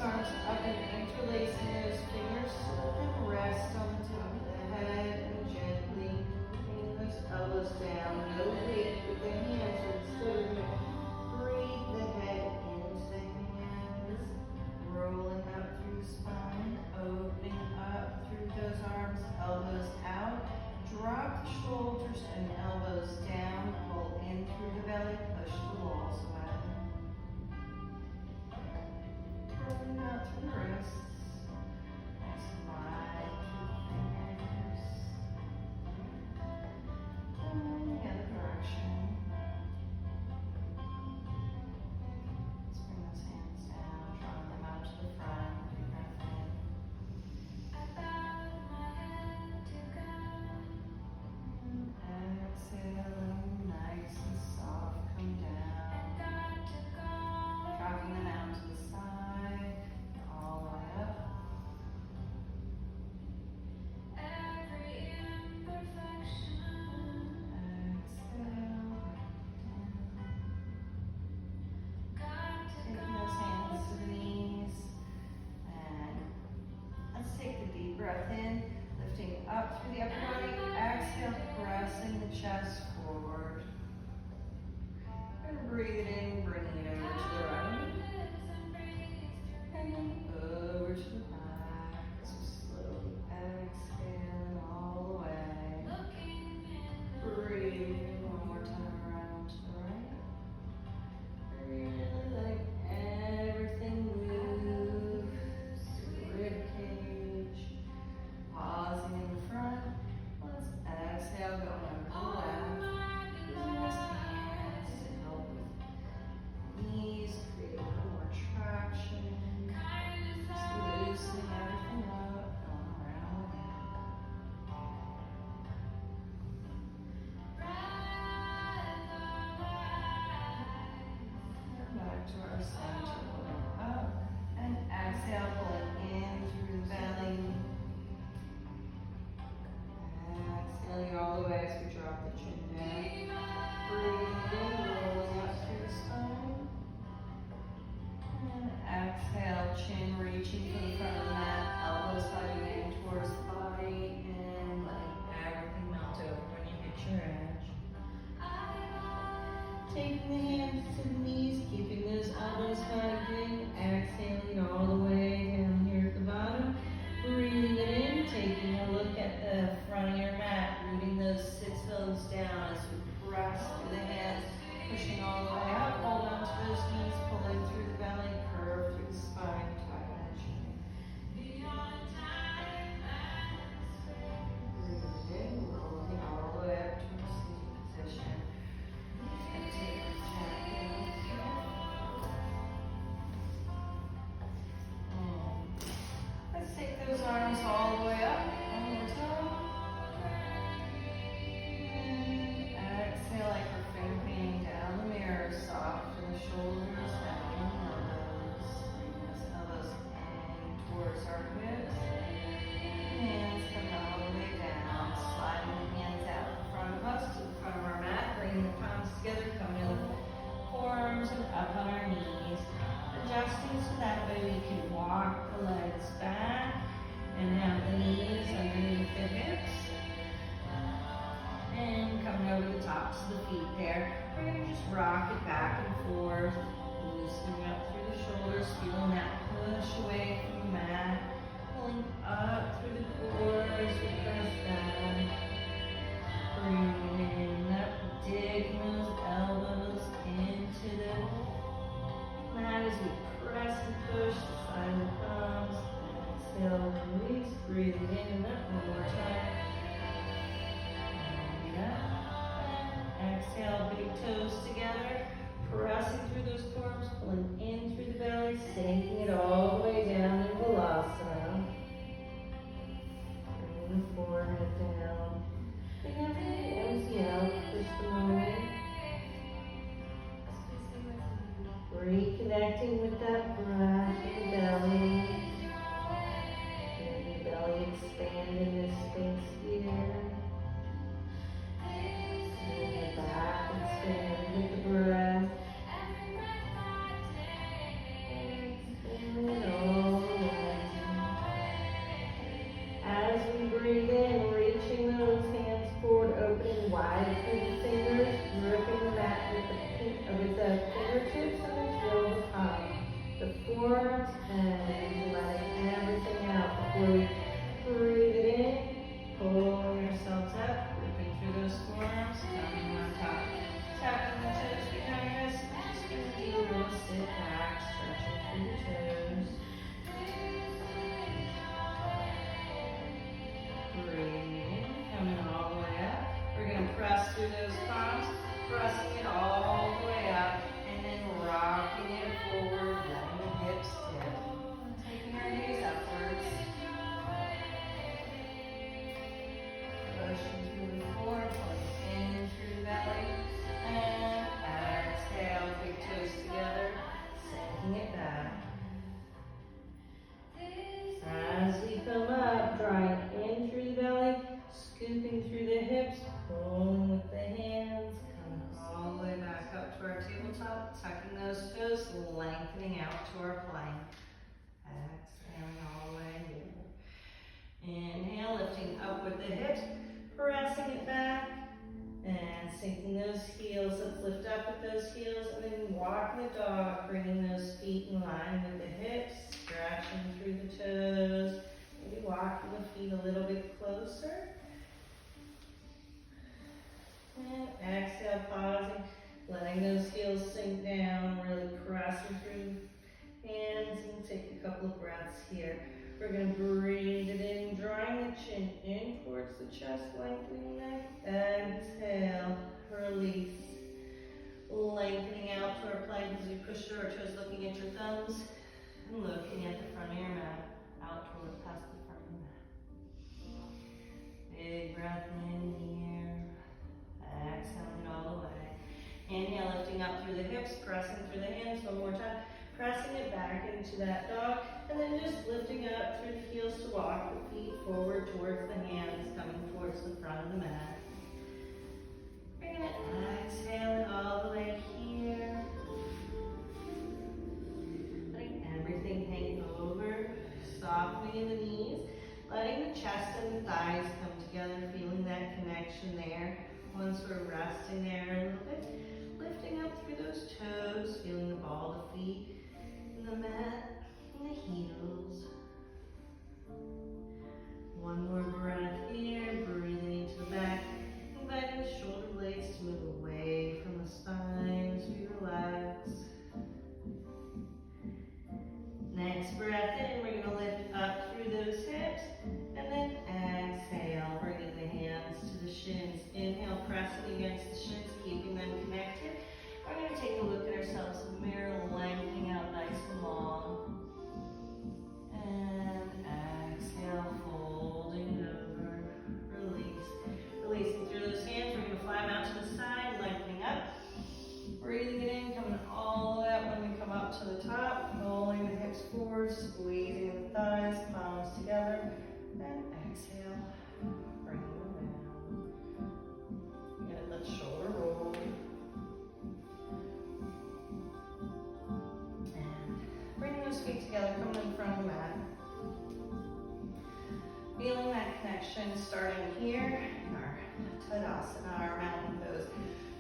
arms up and interlacing those fingers so let them rest on the top of the head and gently bringing those elbows down. No weight with the hands, but instead we're going to breathe the head into the hands, rolling up through the spine, opening up through those arms, elbows out. Drop the shoulders and elbows down, pull in through the belly, push the walls away. Rolling out through the wrists. Slide through the fingers. And the other direction. Let's bring those hands down, drawing them out to the front. Big breath in. And exhale, nice and soft, come down. Dropping them out to the side, all the way up. Exhale, down. Taking those hands to the knees. And let's take the deep breath in, lifting up through the upper body. Exhale, pressing the chest forward. And breathe it in, bringing it over to the right. And then over to the back. So slowly exhale all the way. Breathe one more time around to the right. Really let everything move. Rib cage. Pausing in the front. Let's exhale, going over to the left. Using those hands to help with knees, create a little more traction. Just loosening everything up, going around and back to our center, pulling up. And exhale, pulling in through the belly. Exhaling all the way as we drop the chin down. Breathing in, rolling up through the spine. And exhale, chin reaching for the front of the mat, elbows hugging in towards the body, and letting everything melt over when you hit your edge. Taking the hands to the knees, keeping those elbows hugging, exhaling all the way down here at the bottom. Breathing it in, taking a look at the front of your mat, rooting those sits bones down as we press through the hands, pushing all the way up, hold on to those knees, pulling through the belly, curve through the spine, tighten that chin. Breathe in, rolling all the way up to a seated position. And take a tap down here. Let's take those arms all the way up. One more time. And exhale like we're finger painting down the mirror. Soften the shoulders, down the elbows. Bring those elbows in towards our hips. Hands come all the way down. Sliding the hands out in front of us to the front of our mat. Bringing the palms together, coming to the forearms and up on our knees. Adjusting so that way we can walk the legs back and have the knees underneath the hips. And coming over the tops of the feet there. We're going to just rock it back and forth, loosening up through the shoulders, feeling that push away from the mat, pulling up through the core as we press down. Breathing up, digging those elbows into the mat as we press and push the side of the thumbs. Exhale, release, breathing in and up one more time. And up. And exhale, big toes together. Pressing through those corners, pulling in through the belly, sinking it all the way down in Balasana. Bringing the forehead down. And everything empty out just a moment. Reconnecting with that breath in the belly. And the belly expanding this space here. And the back expanding with the breath. And all through the toes. Breathing, coming all the way up. We're going to press through those palms, pressing it all the way up, and then rocking it forward, letting the hips dip. And taking our gaze upwards. Motions moving forward, pulling in through the belly. And exhale, big toes together, sinking it back. As we come up, drawing in through the belly, scooping through the hips, pulling with the hands, coming all the way back up to our tabletop, tucking those toes, lengthening out to our plank. Exhaling all the way here. Inhale, lifting up with the hips, pressing it back, and sinking those heels. Let's lift up with those heels, and then walking the dog, bringing those feet in line with the hips, stretching through the toes, maybe walking the feet a little bit closer. And exhale, pausing, letting those heels sink down, really pressing through the hands, and take a couple of breaths here. We're going to breathe it in, drawing the chin in towards the chest, lengthening the neck. Exhale, release. Lengthening out to our plank as we push through our toes, looking at your thumbs and looking at the front of your mat, out towards past the front of the mat. Big breath in here. Exhaling all the way. Inhale, lifting up through the hips, pressing through the hands. One more time. Pressing it back into that dog, and then just lifting up through the heels to walk the feet forward towards the hands, coming towards the front of the mat. Bringing it, exhaling all the way here. Letting everything hang over, softening in the knees, letting the chest and the thighs come together, feeling that connection there. Once we're resting there a little bit, lifting up through those toes, feeling the ball of the feet, the mat, and the heels. One more breath here, breathing into the back, inviting the shoulder blades to move away from the spine as we relax. Next breath in, we're going to lift up through those hips, and then exhale, bringing the hands to the shins. Inhale, pressing against the shins, keeping them connected. We're going to take a look at ourselves in the mirror, lengthening out nice and long. And exhale, folding over, release. Releasing through those hands, we're going to fly them out to the side, lengthening up. Breathing it in, coming all the way up when we come up to the top, rolling the hips forward, squeezing the thighs, palms together, and exhale, bring them down. Again, let shoulder roll. Feet together, coming in front of the mat. Feeling that connection starting here in our Tadasana, our mountain pose.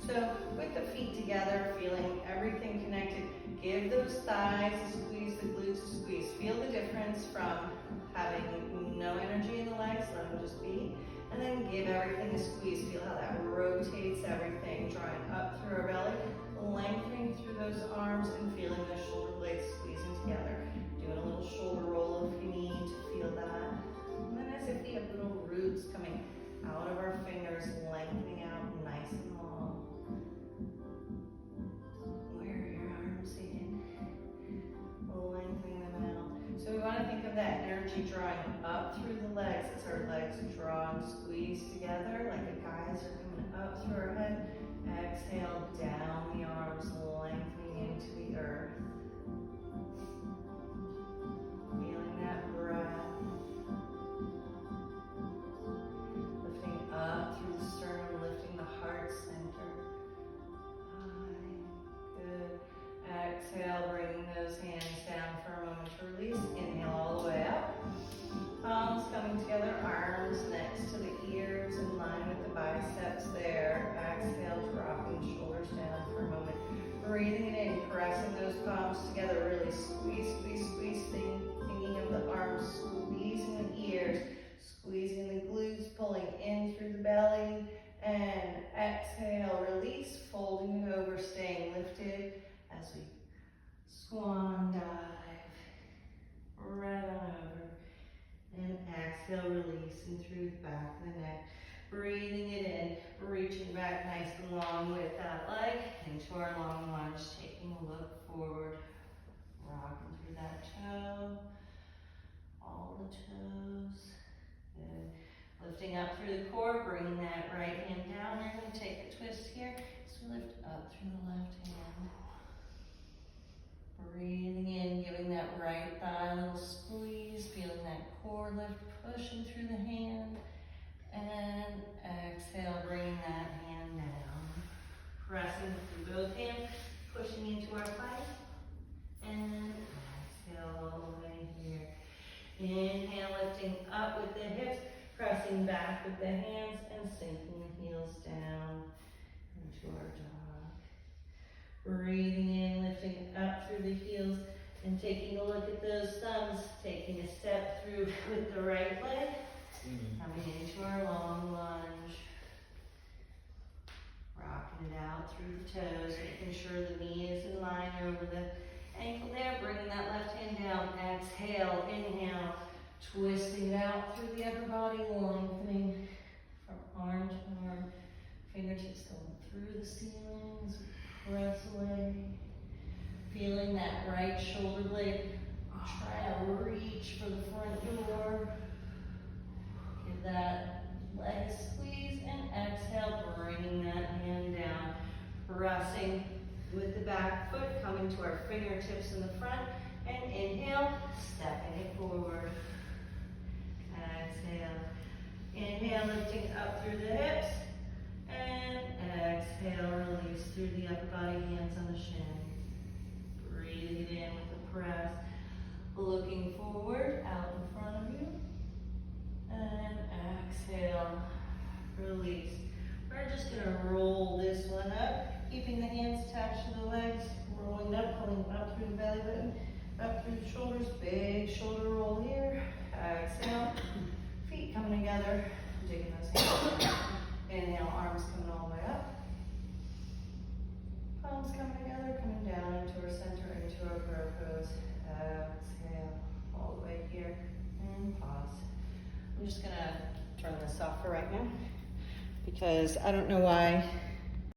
So with the feet together, feeling everything connected, give those thighs a squeeze, the glutes a squeeze. Feel the difference from having no energy in the legs, let them just be, and then give everything a squeeze. Feel how that rotates everything, drawing up through our belly, lengthening through those arms, and feeling those shoulder blades squeezing together. Doing a little shoulder roll if you need to feel that. And then as if we have little roots coming out of our fingers, lengthening out nice and long. Where are your arms again? Lengthening them out. So we want to think of that energy drawing up through the legs as our legs draw and squeeze together, like the guys are coming up through our head. Exhale, down the arms, lengthening into the earth. Feeling that breath. Lifting up through the sternum, lifting the heart center. Good. Exhale, bringing those hands down for a moment to release. Inhale all the way up. Palms coming together, arms next to the ears, in line with the biceps there. Exhale, dropping shoulders down for a moment. Breathing it in, pressing those palms together, really squeeze, squeeze, squeeze, thinking of the arms, squeezing the ears, squeezing the glutes, pulling in through the belly, and exhale, release, folding it over, staying lifted as we swan dive. exhale, releasing through the back of the neck. Breathing it in, reaching back nice and long with that leg into our long lunge, taking a look forward, rocking through that toe, all the toes. Good. Lifting up through the core, bringing that right hand down. We're going to take a twist here. So we lift up through the left hand. Breathing in, giving that right thigh a little squeeze, feeling that core lift, pushing through the hand. And exhale, bringing that hand down. Pressing through both hands, pushing into our plank. And exhale all the way here. Inhale, lifting up with the hips, pressing back with the hands, and sinking the heels down into our dog. Breathing in, lifting up through the heels, and taking a look at those thumbs, taking a step through with the right leg, coming into our long lunge. Rocking it out through the toes, making sure the knee is in line over the ankle there, bringing that left hand down. Exhale, inhale, twisting it out through the upper body, lengthening from arm to arm. Fingertips going through the ceilings, press away. Feeling that right shoulder blade, try to reach for the front door. Give that leg a squeeze and exhale, bringing that hand down. Pressing with the back foot, coming to our fingertips in the front, and inhale, stepping it forward. Exhale. Inhale, lifting up through the hips, and exhale, release through the upper body, hands on the shin. Breathing it in with a press, looking forward, out in front of you, and exhale, release. We're just gonna roll this one up, keeping the hands attached to the legs, rolling up, pulling up through the belly button, up through the shoulders, big shoulder roll here. Exhale, feet coming together, digging those hands down. Inhale, arms coming all the way up. Palms coming together, coming down into our center, into our crow pose. Exhale, all the way here, and pause. I'm just gonna turn this off for right now, because I don't know why